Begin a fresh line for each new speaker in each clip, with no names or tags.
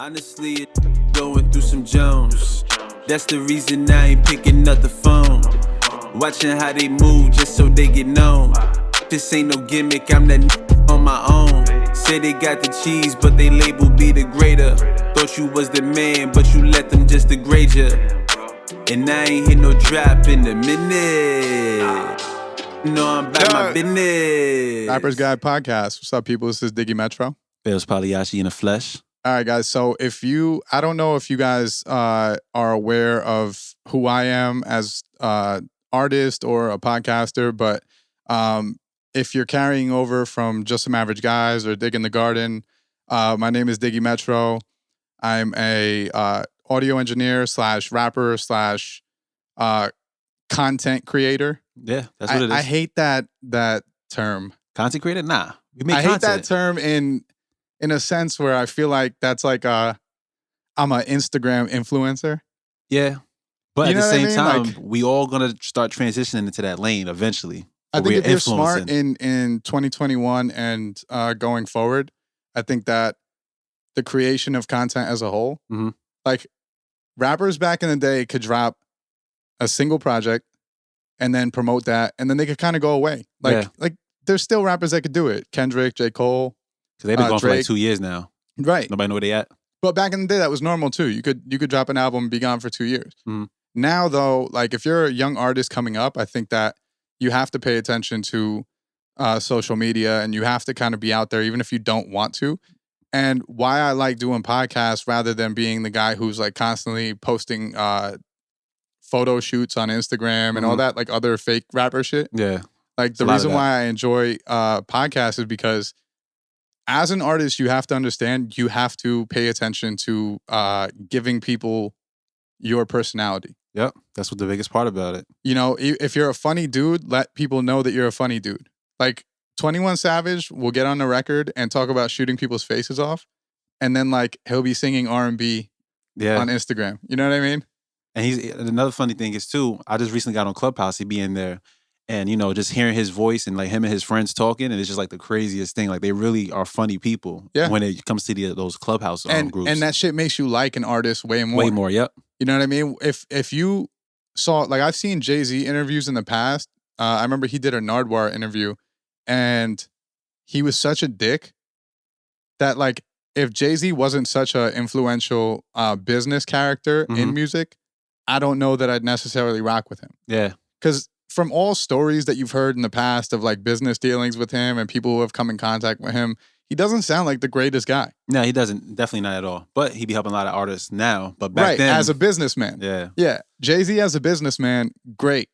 Honestly, going through some Jones. That's the reason I ain't picking up the phone. Watching how they move just so they get known. This ain't no gimmick, I'm that on my own. Say they got the cheese, but they label be the greater. Thought you was the man, but you let them just degrade ya. And I ain't hit no drop in a minute. No, I'm about my business.
Rappers Guide Podcast. What's up, people? This is Diggy Metro.
Bailz Pagliacci in the flesh.
All right, guys. So I don't know if you guys are aware of who I am as artist or a podcaster, but if you're carrying over from Just Some Average Guys or Dig in the Garden, my name is Diggy Metro. I'm a audio engineer / rapper / content creator.
Yeah, that's what it is.
I hate that term.
Content creator? Nah. We make
content.
content.
Hate that term in a sense where I feel like that's like I'm an Instagram influencer.
Yeah. But
You
at
know
the
what I
same
mean?
time,
Like-
we all gonna start transitioning into that lane eventually.
I
where
think
we're
if you're smart
influencing.
in 2021 and going forward, I think that the creation of content as a whole,
Mhm.
like rappers back in the day could drop a single project and then promote that, and then they could kind of go away. Like there's still rappers that could do it. Kendrick, J. Cole,
Because they've been going for like
Drake.
2 years now.
right?
Nobody know where they at.
But back in the day, that was normal too. You could drop an album and be gone for 2 years.
Mhm.
Now, though, like if you're a young artist coming up, I think that you have to pay attention to social media and you have to kind of be out there, even if you don't want to. And why I like doing podcasts rather than being the guy who's like constantly posting photo shoots on Instagram and all that, like other fake rapper shit.
Yeah.
Like
a
the
lot of
reason
that.
why I enjoy podcasts is because as an artist, you have to understand you have to pay attention to giving people your personality.
Yep. That's what the biggest part about it.
You know, if you're a funny dude, let people know that you're a funny dude. Like 21 Savage will get on the record and talk about shooting people's faces off, and then like he'll be singing R&B
Yeah.
on Instagram. You know what I mean?
And another funny thing is too, I just recently got on Clubhouse. He'd be in there and, just hearing his voice and like him and his friends talking. And it's just like the craziest thing. Like they really are funny people
Yeah.
when it comes to those Clubhouse groups.
And that shit makes you like an artist way more.
Way more, yep.
You know what I mean? If you saw, like I've seen Jay-Z interviews in the past. I remember he did a Nardwuar interview and he was such a dick that like if Jay-Z wasn't such an influential business character in
Mhm.
music, I don't know that I'd necessarily rock with him.
Yeah.
Because from all stories that you've heard in the past of like business dealings with him and people who have come in contact with him, he doesn't sound like the greatest guy.
No, he doesn't. Definitely not at all. But he be helping a lot of artists now. But back
Right,
then.
as a businessman.
Yeah.
Yeah, Jay-Z as a businessman, great.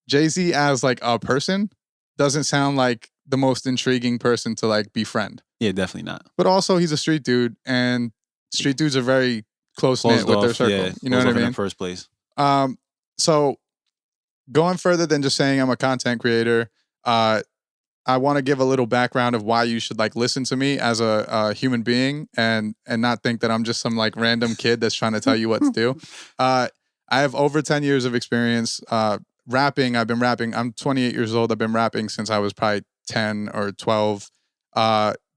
Jay-Z as like a person doesn't sound like the most intriguing person to like befriend.
Yeah, definitely not.
But also he's a street dude and street dudes are very close-knit with their circle.
Yeah,
You know what I
closed off in
mean?
the first place.
So going further than just saying I'm a content creator, I want to give a little background of why you should like listen to me as a human being and not think that I'm just some like random kid that's trying to tell you what to do. I have over 10 years of experience rapping. I've been rapping. I'm 28 years old. I've been rapping since I was probably 10 or 12.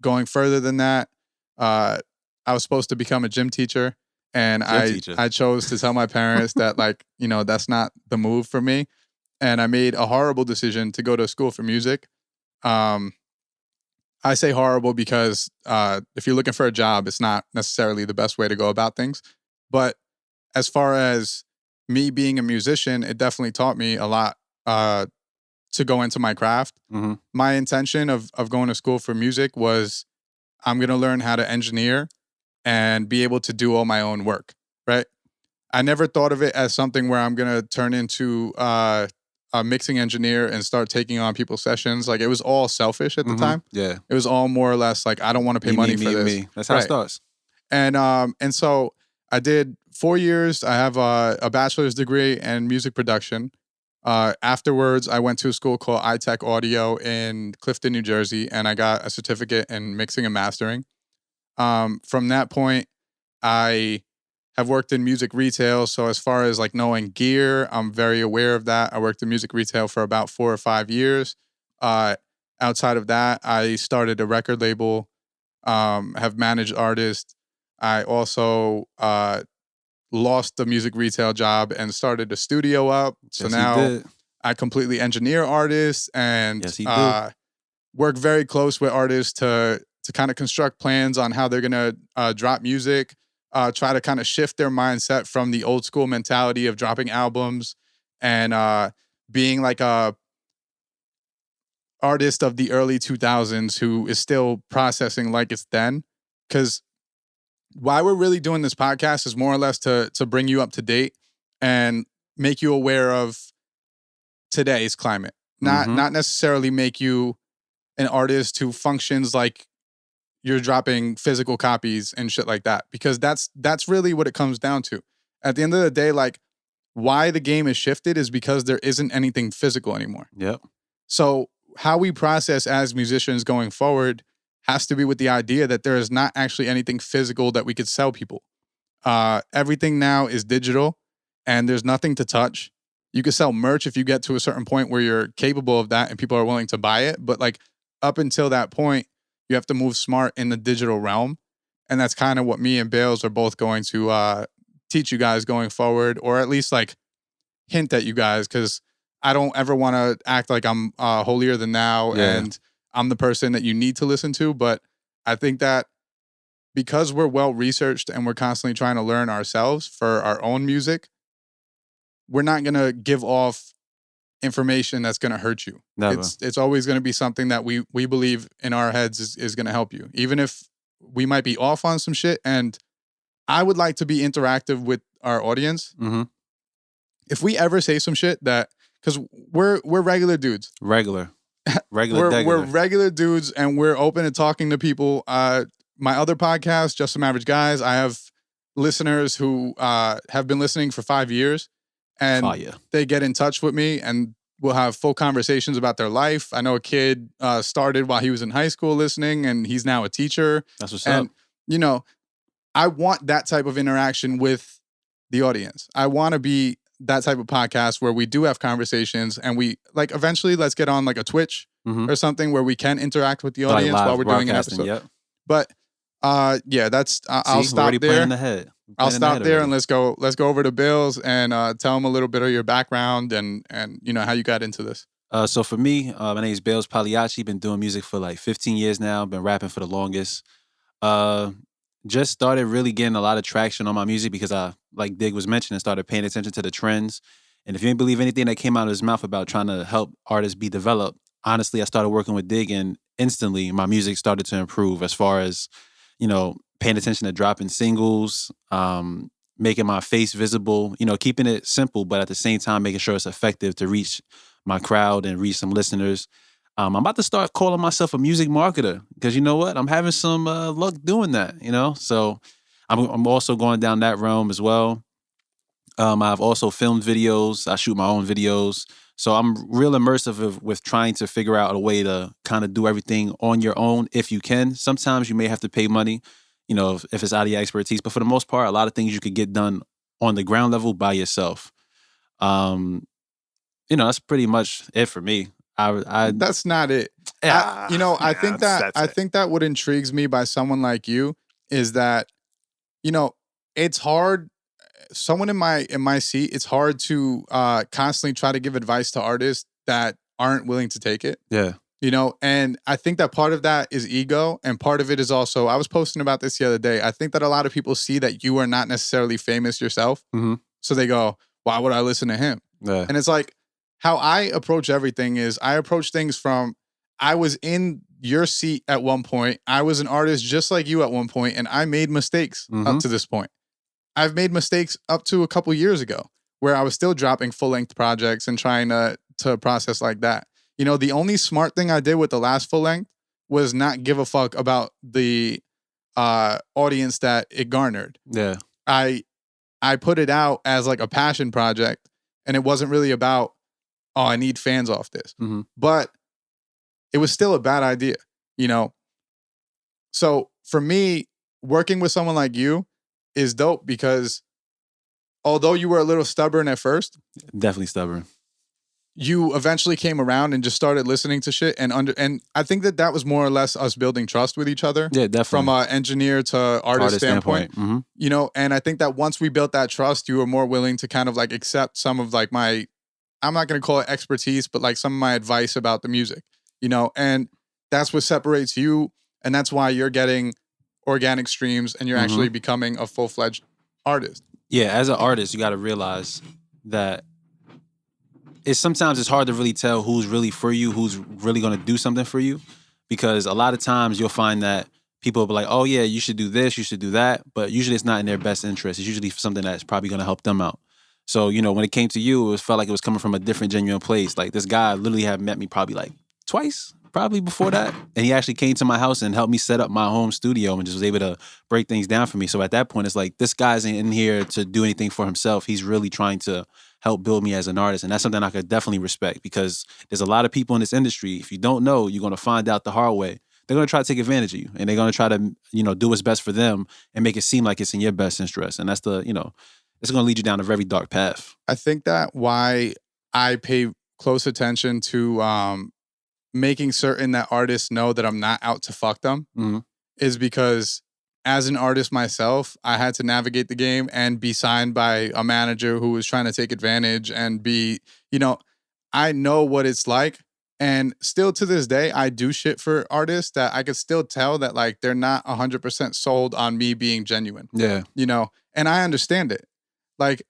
Going further than that, I was supposed to become a gym teacher. And
teacher.
I chose to tell my parents that like, that's not the move for me. And I made a horrible decision to go to school for music. I say horrible because if you're looking for a job, it's not necessarily the best way to go about things. But as far as me being a musician, it definitely taught me a lot to go into my craft.
Mm-hmm.
My intention of going to school for music was I'm going to learn how to engineer and be able to do all my own work, right? I never thought of it as something where I'm going to turn into a mixing engineer and start taking on people's sessions. Like it was all selfish at the time.
Yeah.
It was all more or less like, I don't want to pay money for this.
Me. That's how it starts.
And so I did 4 years. I have a bachelor's degree in music production. Afterwards, I went to a school called iTech Audio in Clifton, New Jersey, and I got a certificate in mixing and mastering. From that point, I have worked in music retail. So as far as like knowing gear, I'm very aware of that. I worked in music retail for about 4 or 5 years. Outside of that, I started a record label, have managed artists. I also lost the music retail job and started a studio up. So
Yes, he
now
did.
I completely engineer artists and
Yes, he do.
work very close with artists to kind of construct plans on how they're gonna drop music. Try to kind of shift their mindset from the old school mentality of dropping albums and being like a artist of the early 2000s who is still processing like it's then. Because why we're really doing this podcast is more or less to bring you up to date and make you aware of today's climate. Not necessarily make you an artist who functions like you're dropping physical copies and shit like that. Because that's really what it comes down to. At the end of the day, like why the game is shifted is because there isn't anything physical anymore.
Yep.
So how we process as musicians going forward has to be with the idea that there is not actually anything physical that we could sell people. Everything now is digital and there's nothing to touch. You could sell merch if you get to a certain point where you're capable of that and people are willing to buy it. But like up until that point, you have to move smart in the digital realm. And that's kind of what me and Bailz are both going to teach you guys going forward, or at least like hint at you guys, because I don't ever want to act like I'm holier than thou and I'm the person that you need to listen to. But I think that because we're well researched and we're constantly trying to learn ourselves for our own music, we're not going to give off information that's going to hurt you.
Never.
It's always going to be something that we believe in our heads is going to help you, even if we might be off on some shit. And I would like to be interactive with our audience.
Mm-hmm.
If we ever say some shit that, because we're regular dudes.
Regular.
We're regular dudes and we're open to talking to people. My other podcast, Just Some Average Guys, I have listeners who have been listening for 5 years and they get in touch with me and we'll have full conversations about their life. I know a kid started while he was in high school listening and he's now a teacher.
That's what's up.
You know, I want that type of interaction with the audience. I want to be that type of podcast where we do have conversations and we like eventually let's get on like a Twitch or something where we can interact with the audience while we're doing an episode.
Yep.
But yeah, that's I'll stop there. I'll stop there and let's go over to Bailz and tell him a little bit of your background and you know how you got into this.
So for me, my name is Bailz Pagliacci. Been doing music for like 15 years now. Been rapping for the longest. Just started really getting a lot of traction on my music because I, like Dig was mentioning, started paying attention to the trends. And if you didn't believe anything that came out of his mouth about trying to help artists be developed, honestly, I started working with Dig and instantly my music started to improve as far as, you know, paying attention to dropping singles, making my face visible, you know, keeping it simple, but at the same time, making sure it's effective to reach my crowd and reach some listeners. I'm about to start calling myself a music marketer because you know what? I'm having some luck doing that, you know? So I'm also going down that realm as well. I've also filmed videos. I shoot my own videos. So I'm real immersive with trying to figure out a way to kind of do everything on your own if you can. Sometimes you may have to pay money, you know, if it's out of your expertise. But for the most part, a lot of things you could get done on the ground level by yourself. You know, that's pretty much it for me.
That's not it. I think that what intrigues me by someone like you is that, you know, it's hard. Someone in my seat, it's hard to constantly try to give advice to artists that aren't willing to take it.
Yeah.
You know, and I think that part of that is ego, and part of it is also, I was posting about this the other day. I think that a lot of people see that you are not necessarily famous yourself.
Mm-hmm.
So they go, why would I listen to him?
Yeah.
And it's like, how I approach everything is I approach things from, I was in your seat at one point. I was an artist just like you at one point, and I made mistakes up to this point. I've made mistakes up to a couple years ago where I was still dropping full-length projects and trying to process like that. You know, the only smart thing I did with the last full-length was not give a fuck about the audience that it garnered.
Yeah.
I put it out as like a passion project, and it wasn't really about, oh, I need fans off this.
Mm-hmm.
But it was still a bad idea, you know? So for me, working with someone like you is dope because although you were a little stubborn at first.
Definitely stubborn.
you eventually came around and just started listening to shit and I think that was more or less us building trust with each other.
Yeah, definitely.
From an engineer to artist standpoint.
Mm-hmm.
You know, and I think that once we built that trust, you were more willing to kind of like accept some of like my, I'm not going to call it expertise, but like some of my advice about the music, you know, and that's what separates you. And that's why you're getting organic streams and you're actually becoming a full-fledged artist.
Yeah, as an artist, you got to realize that sometimes it's hard to really tell who's really for you, who's really going to do something for you, because a lot of times you'll find that people will be like, oh yeah, you should do this, you should do that, but usually it's not in their best interest. It's usually something that's probably going to help them out. So, you know, when it came to you, felt like it was coming from a different, genuine place. Like this guy literally had met me probably like twice, probably before that. And he actually came to my house and helped me set up my home studio and just was able to break things down for me. So at that point, it's like, this guy's in here to do anything for himself. He's really trying to help build me as an artist. And that's something I could definitely respect, because there's a lot of people in this industry. If you don't know, you're going to find out the hard way. They're going to try to take advantage of you, and they're going to try to, you know, do what's best for them and make it seem like it's in your best interest. And that's the, you know, it's going to lead you down a very dark path.
I think that why I pay close attention to making certain that artists know that I'm not out to fuck them is because as an artist myself, I had to navigate the game and be signed by a manager who was trying to take advantage and be, you know, I know what it's like. And still to this day, I do shit for artists that I could still tell that like they're not 100% sold on me being genuine.
Yeah.
You know, and I understand it. Like,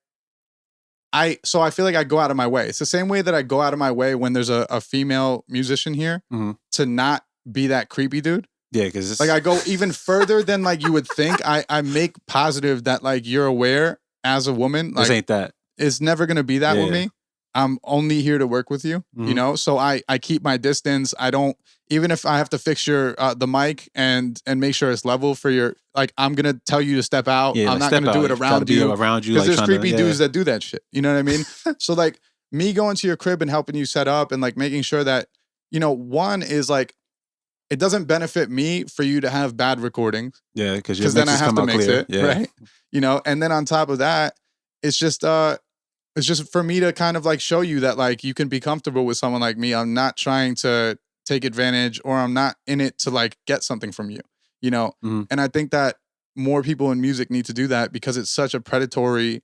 so I feel like I go out of my way. It's the same way that I go out of my way when there's a female musician here to not be that creepy dude.
Yeah, because
like I go even further than like you would think. I make positive that like you're aware as a woman. Like,
this ain't that.
It's never gonna be that with me. I'm only here to work with you, you know? So I keep my distance. I don't, even if I have to fix your, the mic and make sure it's level for your, like, I'm going to tell you to step out.
Yeah,
I'm not going to do it around you.
Because
like, there's creepy dudes that do that shit. You know what I mean? So like me going to your crib and helping you set up and like making sure that, you know, one is like, it doesn't benefit me for you to have bad recordings.
Yeah, because
then I have to mix it, right? You know, and then on top of that, it's just for me to kind of like show you that like you can be comfortable with someone like me. I'm not trying to take advantage, or I'm not in it to like get something from you, you know? And I think that more people in music need to do that because it's such a predatory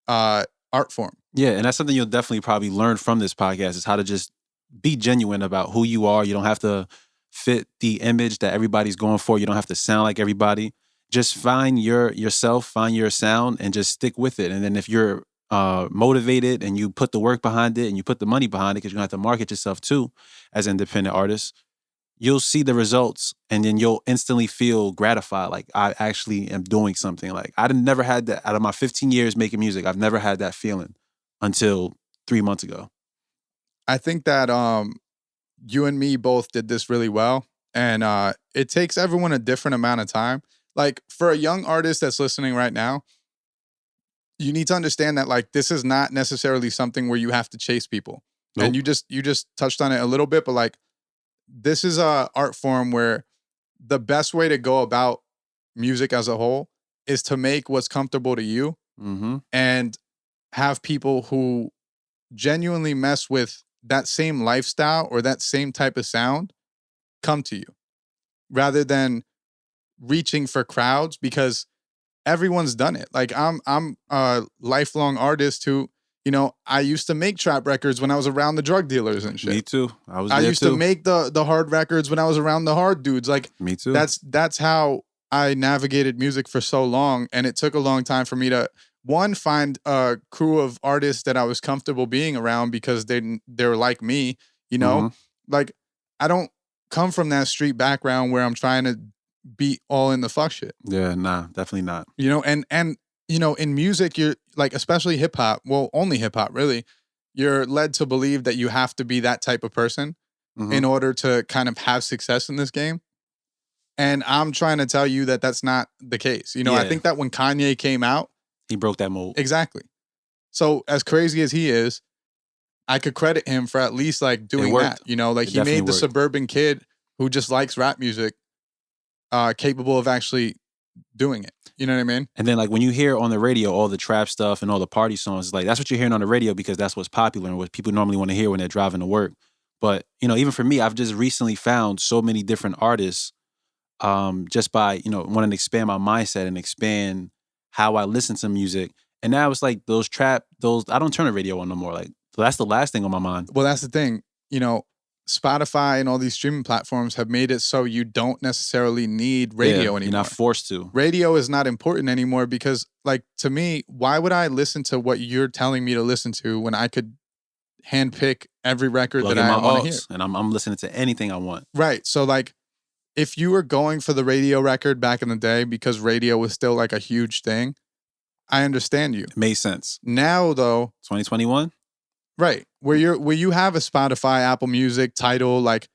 art form.
Yeah, and that's something you'll definitely probably learn from this podcast, is how to just be genuine about who you are. You don't have to fit the image that everybody's going for. You don't have to sound like everybody. Just find yourself, find your sound, and just stick with it. And then if you're motivated and you put the work behind it and you put the money behind it, because you're going to have to market yourself too as an independent artist, you'll see the results and then you'll instantly feel gratified. Like, I actually am doing something. Like, I've never had that out of my 15 years making music. I've never had that feeling until 3 months ago.
I think that you and me both did this really well. And it takes everyone a different amount of time. Like, for a young artist that's listening right now, you need to understand that like this is not necessarily something where you have to chase people. Nope. And you just touched on it a little bit, but like this is a art form where the best way to go about music as a whole is to make what's comfortable to you and have people who genuinely mess with that same lifestyle or that same type of sound come to you, rather than reaching for crowds, because everyone's done it. Like I'm a lifelong artist who, you know, I used to make trap records when I was around the drug dealers and shit.
Me too. I
used to make the hard records when I was around the hard dudes. Like,
me too.
That's how I navigated music for so long. And it took a long time for me to, one, find a crew of artists that I was comfortable being around because they're like me, you know? Like, I don't come from that street background where I'm trying to be all in the fuck shit.
Yeah, nah, definitely not.
You know, and you know, in music, you're like, especially hip hop, well, only hip hop really, you're led to believe that you have to be that type of person in order to kind of have success in this game. And I'm trying to tell you that that's not the case. You know, I think that when Kanye came out,
he broke that mold.
Exactly. So as crazy as he is, I could credit him for at least like doing that. You know, like he made the suburban kid who just likes rap music capable of actually doing it. You know what I mean?
And then like when you hear on the radio all the trap stuff and all the party songs, like that's what you're hearing on the radio because that's what's popular and what people normally want to hear when they're driving to work. But, you know, even for me, I've just recently found so many different artists just by, you know, wanting to expand my mindset and expand how I listen to music. And now it's like I don't turn the radio on no more. Like, so that's the last thing on my mind.
Well, that's the thing. You know, Spotify and all these streaming platforms have made it so you don't necessarily need radio anymore.
You're not forced to.
Radio is not important anymore because, like, to me, why would I listen to what you're telling me to listen to when I could handpick every record
Plug
that
in
I
my
want to hear?
aux, and I'm listening to anything I want.
Right. So, like, if you were going for the radio record back in the day because radio was still like a huge thing, I understand you.
It made sense.
Now, though,
2021.
right, where you have a Spotify, Apple Music, Tidal, like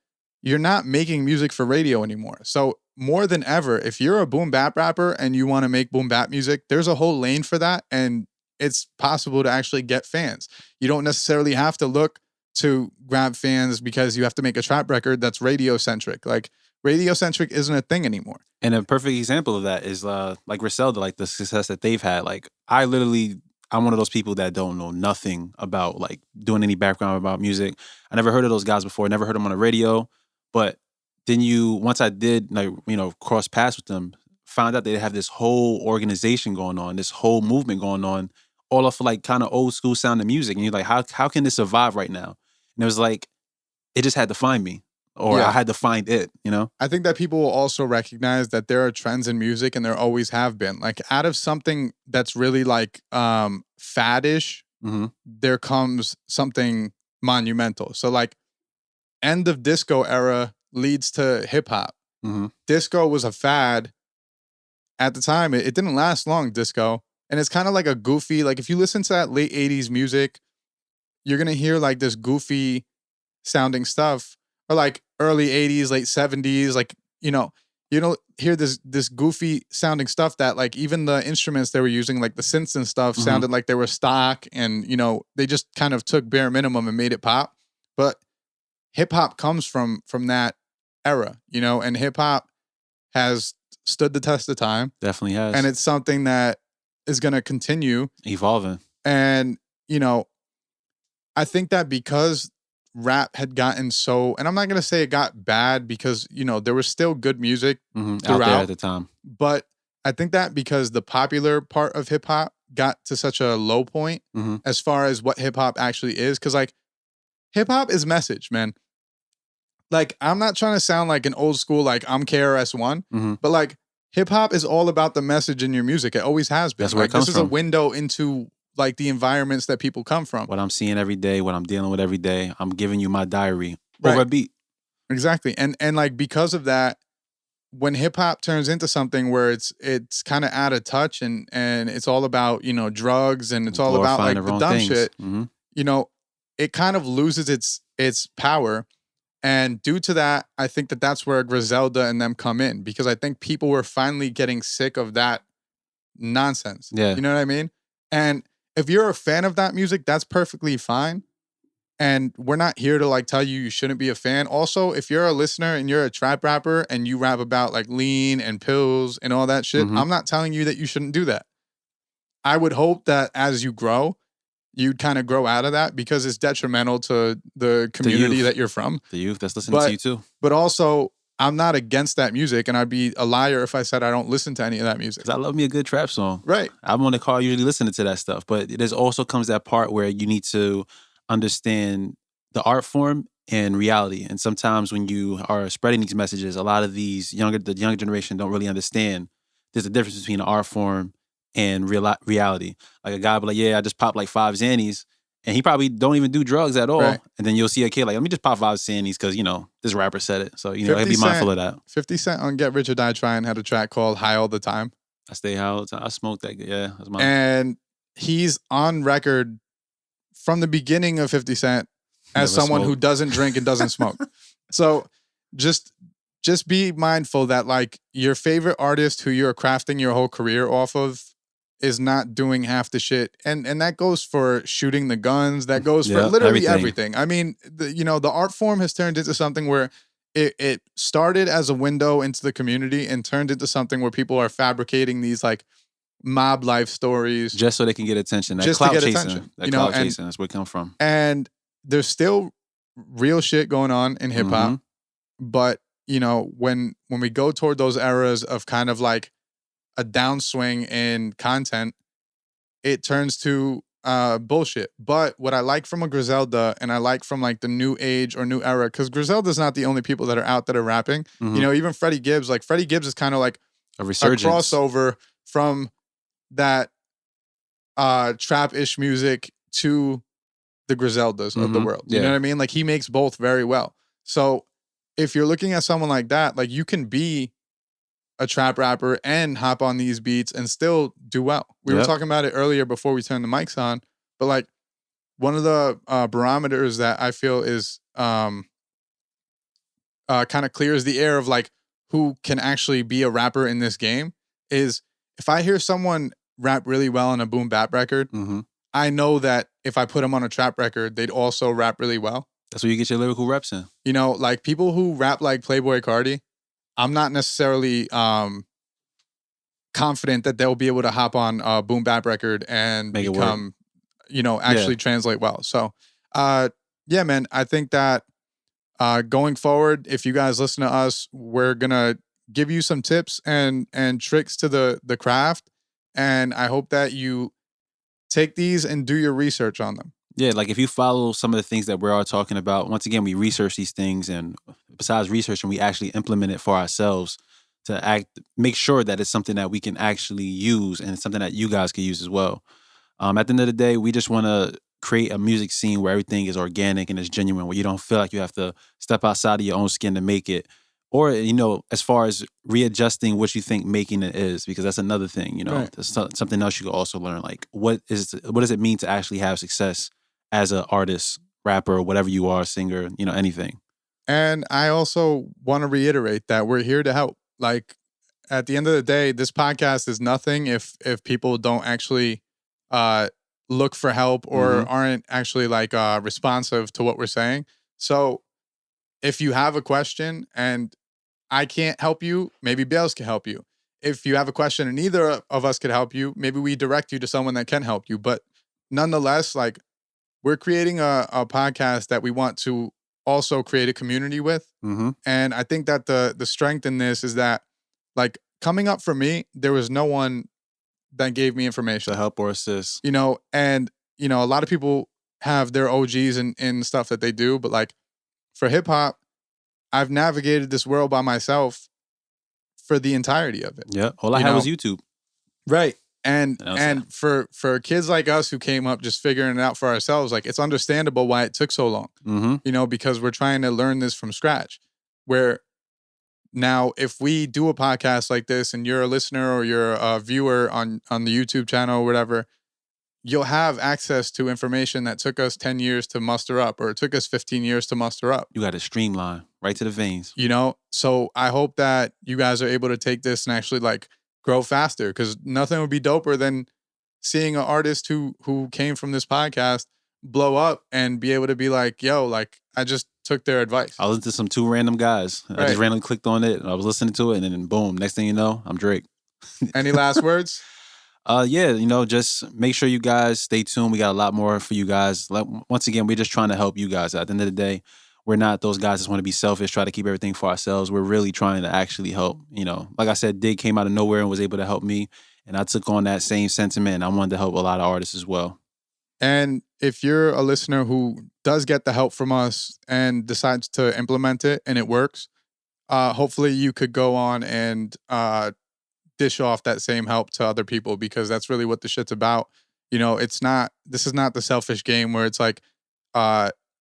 you're not making music for radio anymore. So more than ever, if you're a boom bap rapper and you want to make boom bap music, there's a whole lane for that, and it's possible to actually get fans. You don't necessarily have to look to grab fans because you have to make a trap record that's radio centric. Like radio centric isn't a thing anymore.
And a perfect example of that is like Griselda, like the success that they've had. Like I'm one of those people that don't know nothing about like doing any background about music. I never heard of those guys before. Never heard them on the radio. But then once I did, like, you know, cross paths with them, found out they have this whole organization going on, this whole movement going on, all of like kind of old school sounding music. And you're like, how can this survive right now? And it was like, it just had to find me. Or
Yeah.
I had to find it, you know?
I think that people will also recognize that there are trends in music, and there always have been. Like out of something that's really like faddish,
Mm-hmm.
there comes something monumental. So like end of disco era leads to hip hop.
Mm-hmm.
Disco was a fad at the time. It didn't last long, disco. And it's kind of like a goofy, like if you listen to that late 80s music, you're going to hear like this goofy sounding stuff, or like early 80s, late 70s, like, you don't hear this goofy sounding stuff that like even the instruments they were using, like the synths and stuff,
Mhm.
sounded like they were stock, and they just kind of took bare minimum and made it pop. But hip hop comes from that era, and hip hop has stood the test of time,
Definitely has.
and it's something that is going to continue.
evolving.
And I think that because rap had gotten so, and I'm not going to say it got bad because, there was still good music
Out
throughout.
there at the time.
But I think that because the popular part of hip hop got to such a low point
Mhm.
as far as what hip hop actually is. Cause like hip hop is message, man. Like I'm not trying to sound like an old school, like I'm KRS-One,
Mhm.
but like hip hop is all about the message in your music. It always has been.
That's where it
Like,
comes
this is a
from.
window into like the environments that people come from.
What I'm seeing every day, what I'm dealing with every day, I'm giving you my diary
Right.
over a beat.
Exactly. And like because of that, when hip hop turns into something where it's kind of out of touch and it's all about, drugs, and it's all about like
Glorifying the
the
wrong
dumb
things.
shit,
Mhm.
It kind of loses its power. And due to that, I think that that's where Griselda and them come in, because I think people were finally getting sick of that nonsense.
Yeah.
You know what I mean? And if you're a fan of that music, that's perfectly fine. And we're not here to like tell you shouldn't be a fan. Also, if you're a listener and you're a trap rapper and you rap about like lean and pills and all that shit,
Mhm.
I'm not telling you that you shouldn't do that. I would hope that as you grow, you'd kind of grow out of that, because it's detrimental to the community
youth.
that you're from.
The youth that's listening
But-
to you too.
But also, I'm not against that music, and I'd be a liar if I said I don't listen to any of that music.
Because I love me a good trap song.
Right.
I'm on the car usually listening to that stuff. But there's also comes that part where you need to understand the art form and reality. And sometimes when you are spreading these messages, a lot of the younger generation don't really understand there's a difference between the art form and reality. Like a guy will be like, yeah, I just popped like 5 Xannies. And he probably don't even do drugs at all.
Right.
And then you'll see a kid like, let me just pop 5 Xannies because, this rapper said it. So, he'll
50
be mindful
Cent.
of that.
50 Cent on Get Rich or Die Trying had a track called High All the Time.
I stay high all the time. I smoke that. Yeah, that's my.
And he's on record from the beginning of 50 Cent as
Never
someone who
smoked.
doesn't drink and doesn't smoke. So just be mindful that like your favorite artist who you're crafting your whole career off of is not doing half the shit. And that goes for shooting the guns. That goes for
Yeah,
literally
everything.
everything. I mean, the art form has turned into something where it started as a window into the community and turned into something where people are fabricating these like mob life stories
just so they can get attention. That
just to
clout
get
chasing.
attention.
That clout chasing. That's where it comes from.
And there's still real shit going on in hip hop, but you know, when we go toward those eras of kind of like a downswing in content, it turns to bullshit. But what I like from a Griselda, and I like from like the new age or new era, because Griselda's not the only people that are out that are rapping. You know, even Freddie Gibbs, like Freddie Gibbs is kind of like
a resurgence,
a crossover from that trap-ish music to the Griseldas of the world. You know what I mean? Like he makes both very well. So if you're looking at someone like that, like you can be a trap rapper and hop on these beats and still do well. We were talking about it earlier before we turned the mics on, but like one of the barometers that I feel is kind of clears the air of like who can actually be a rapper in this game is if I hear someone rap really well on a boom bap record, I know that if I put them on a trap record, they'd also rap really well.
That's where you get your lyrical reps in.
You know, like people who rap like Playboi Carti, I'm not necessarily confident that they'll be able to hop on a boom bap record and become, you know, actually translate well. So, yeah, man, I think that going forward, if you guys listen to us, we're gonna give you some tips and tricks to the craft, and I hope that you take these and do your research on them.
Yeah, like if you follow some of the things that we're all talking about, once again, we research these things, and besides researching, we actually implement it for ourselves to make sure that it's something that we can actually use and it's something that you guys can use as well. At the end of the day, we just want to create a music scene where everything is organic and it's genuine, where you don't feel like you have to step outside of your own skin to make it. Or, you know, as far as readjusting what you think making it is, because that's another thing, you know, There's something else you could also learn. Like, what does it mean to actually have success as an artist, rapper, whatever you are, singer, you know, anything.
And I also want to reiterate that we're here to help. Like, at the end of the day, this podcast is nothing if people don't actually look for help or aren't actually like responsive to what we're saying. So if you have a question and I can't help you, maybe Bailz can help you. If you have a question and neither of us could help you, maybe we direct you to someone that can help you. But nonetheless, like, we're creating a podcast that we want to also create a community with. And I think that the strength in this is that, like, coming up for me, there was no one that gave me information.
To help or assist.
You know, and, you know, a lot of people have their OGs in stuff that they do. But, like, for hip hop, I've navigated this world by myself for the entirety of it.
Yeah. All I had was YouTube.
Right. And for kids like us who came up just figuring it out for ourselves, like, it's understandable why it took so long, you know, because we're trying to learn this from scratch. Where now, if we do a podcast like this and you're a listener or you're a viewer on the YouTube channel or whatever, you'll have access to information that took us 10 years to muster up, or it took us 15 years to muster up.
You got to streamline right to the veins.
You know, so I hope that you guys are able to take this and actually, like, grow faster, because nothing would be doper than seeing an artist who came from this podcast blow up and be able to be like, yo, like, I just took their advice.
I listened to some two random guys. Right. I just randomly clicked on it and I was listening to it, and then boom, next thing you know, I'm Drake.
Any last words?
Yeah, you know, just make sure you guys stay tuned. We got a lot more for you guys. Like, once again, we're just trying to help you guys. At the end of the day, we're not those guys that want to be selfish, try to keep everything for ourselves. We're really trying to actually help. You know, like I said, Dig came out of nowhere and was able to help me. And I took on that same sentiment, and I wanted to help a lot of artists as well.
And if you're a listener who does get the help from us and decides to implement it and it works, hopefully you could go on and dish off that same help to other people, because that's really what the shit's about. You know, this is not the selfish game where it's like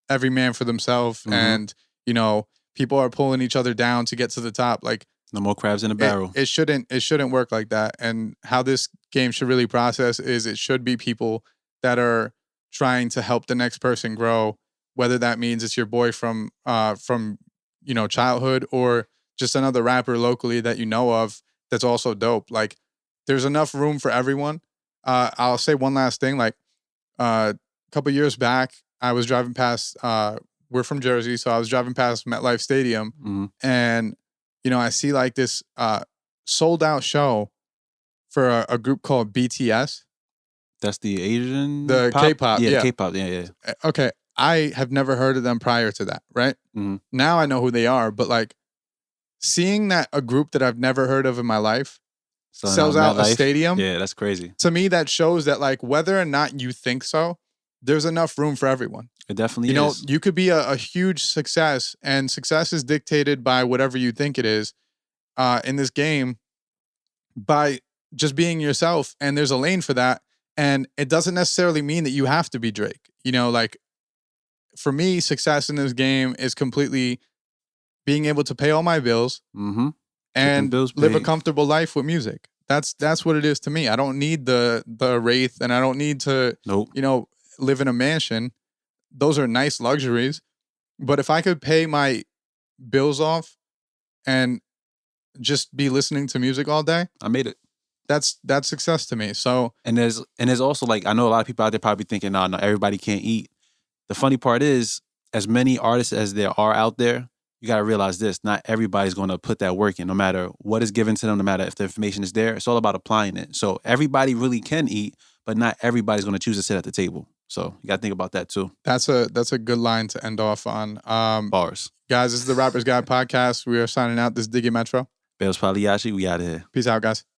every man for themselves and, you know, people are pulling each other down to get to the top. Like,
no more crabs in a barrel.
It shouldn't work like that. And how this game should really process is it should be people that are trying to help the next person grow, whether that means it's your boy from you know, childhood, or just another rapper locally that you know of that's also dope. Like, there's enough room for everyone. I'll say one last thing. Like, a couple years back, I was driving past we're from Jersey, so I was driving past MetLife Stadium,
Mhm.
and I see like this sold out show for a group called BTS,
That's the Asian
the
pop?
K-pop.
Yeah,
Yeah.
K-pop. Yeah.
Okay, I have never heard of them prior to that. Right
Mhm.
now, I know who they are, but like seeing that a group that I've never heard of in my life sells out a
MetLife.
stadium.
Yeah, that's crazy.
To me, that shows that like whether or not you think so, there's enough room for everyone.
It definitely
You know,
is.
you could be a huge success, and success is dictated by whatever you think it is in this game by just being yourself. And there's a lane for that. And it doesn't necessarily mean that you have to be Drake. Like for me, success in this game is completely being able to pay all my bills
Mm-hmm.
and
bills
live a
paid.
comfortable life with music. That's what it is to me. I don't need the wraith, and I don't need to
Nope.
live in a mansion. Those are nice luxuries, but if I could pay my bills off and just be listening to music all day,
I made it.
that's success to me. So
And there's also like, I know a lot of people out there probably thinking, no, everybody can't eat. The funny part is, as many artists as there are out there, you got to realize this: not everybody's going to put that work in, no matter what is given to them, no matter if the information is there. It's all about applying it. So everybody really can eat, but not everybody's going to choose to sit at the table. So you got to think about that too.
that's a good line to end off on.
Bars.
Guys, this is the Rapper's Guide podcast. We are signing out. This is Diggy Metro.
Bailz Pagliacci, we out of here.
Peace out, guys.